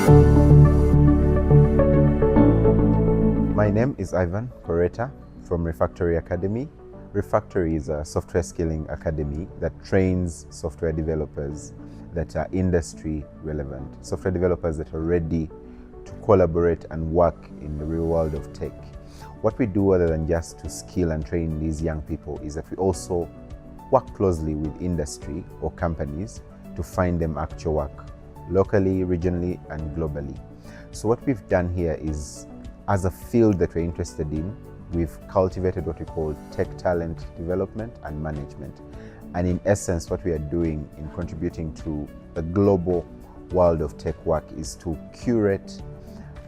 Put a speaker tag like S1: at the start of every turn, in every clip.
S1: My name is Ivan Koreta from Refactory Academy. Refactory is a software skilling academy that trains software developers that are industry relevant, software developers that are ready to collaborate and work in the real world of tech. What we do, other than just to skill and train these young people, is that we also work closely with industry or companies to find them actual work, locally, regionally, and globally. So what we've done here is, as a field that we're interested in, we've cultivated what we call tech talent development and management. And in essence, what we are doing in contributing to the global world of tech work is to curate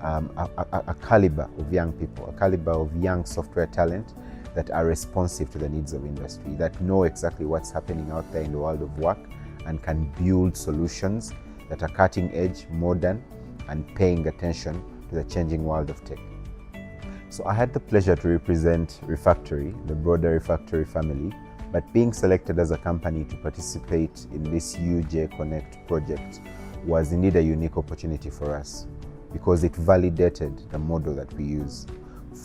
S1: a caliber of young people, a caliber of young software talent that are responsive to the needs of industry, that know exactly what's happening out there in the world of work and can build solutions that are cutting edge, modern, and paying attention to the changing world of tech. So I had the pleasure to represent Refactory, the broader Refactory family, but being selected as a company to participate in this UJ Connect project was indeed a unique opportunity for us because it validated the model that we use.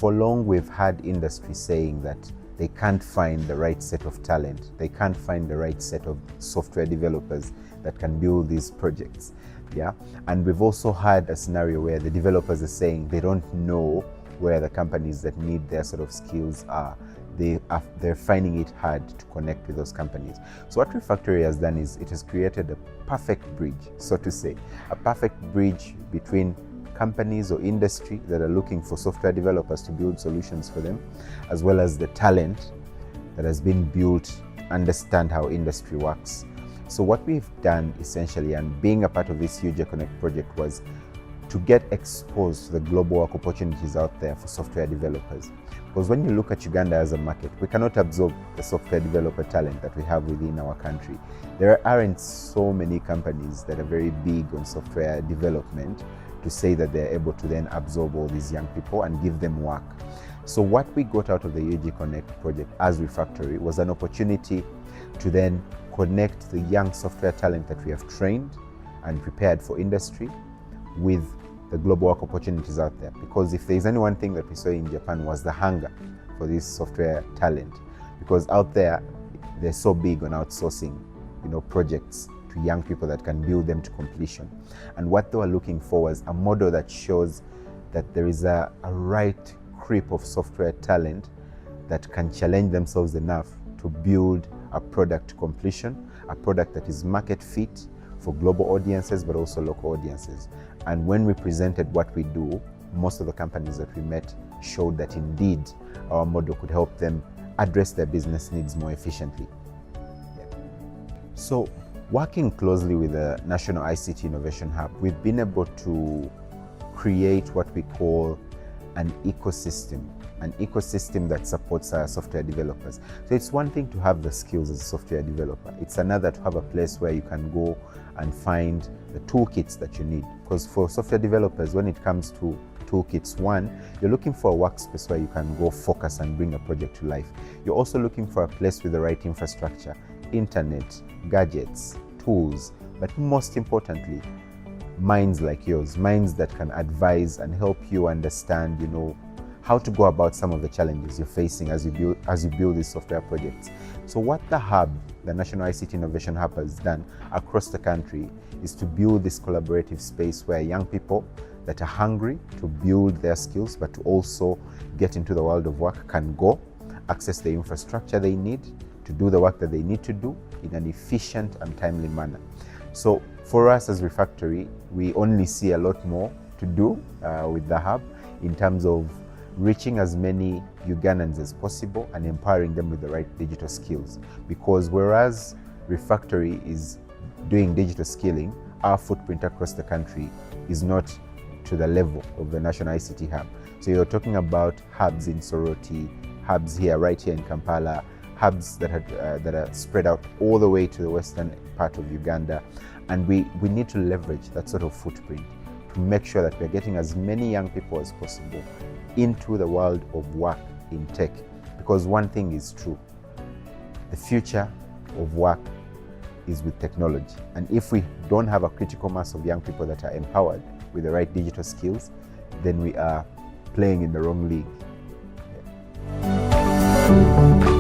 S1: For long, we've had industry saying that they can't find the right set of talent, they can't find the right set of software developers that can build these projects. Yeah, and we've also had a scenario where the developers are saying they don't know where the companies that need their sort of skills are. They're finding it hard to connect with those companies. So what Refactory has done is it has created a perfect bridge, so to say, a perfect bridge between companies or industry that are looking for software developers to build solutions for them, as well as the talent that has been built to understand how industry works. So what we've done essentially, and being a part of this UJ Connect project, was to get exposed to the global work opportunities out there for software developers. Because when you look at Uganda as a market, we cannot absorb the software developer talent that we have within our country. There aren't so many companies that are very big on software development to say that they're able to then absorb all these young people and give them work. So what we got out of the UJ Connect project as Refactory was an opportunity to then connect the young software talent that we have trained and prepared for industry with the global work opportunities out there. Because if there's any one thing that we saw in Japan was the hunger for this software talent, because out there they're so big on outsourcing, projects to young people that can build them to completion. And what they were looking for was a model that shows that there is a right creep of software talent that can challenge themselves enough to build a product to completion, a product that is market fit for global audiences, but also local audiences. And when we presented what we do, most of the companies that we met showed that indeed our model could help them address their business needs more efficiently. Yeah. So working closely with the National ICT Innovation Hub, we've been able to create what we call an ecosystem that supports our software developers. So it's one thing to have the skills as a software developer. It's another to have a place where you can go and find the toolkits that you need. Because for software developers, when it comes to toolkits, one, you're looking for a workspace where you can go focus and bring a project to life. You're also looking for a place with the right infrastructure, internet, gadgets, tools, but most importantly, minds like yours, minds that can advise and help you understand, how to go about some of the challenges you're facing as you build these software projects. So what the hub, the National ICT Innovation Hub, has done across the country is to build this collaborative space where young people that are hungry to build their skills, but to also get into the world of work, can go, access the infrastructure they need to do the work that they need to do in an efficient and timely manner. So for us as Refactory, we only see a lot more to do with the hub in terms of reaching as many Ugandans as possible and empowering them with the right digital skills. Because whereas Refactory is doing digital skilling, our footprint across the country is not to the level of the National ICT Hub. So you're talking about hubs in Soroti, hubs right here in Kampala, hubs that are spread out all the way to the western part of Uganda. And we need to leverage that sort of footprint to make sure that we're getting as many young people as possible into the world of work in tech. Because one thing is true, the future of work is with technology. And if we don't have a critical mass of young people that are empowered with the right digital skills, then we are playing in the wrong league. Yeah.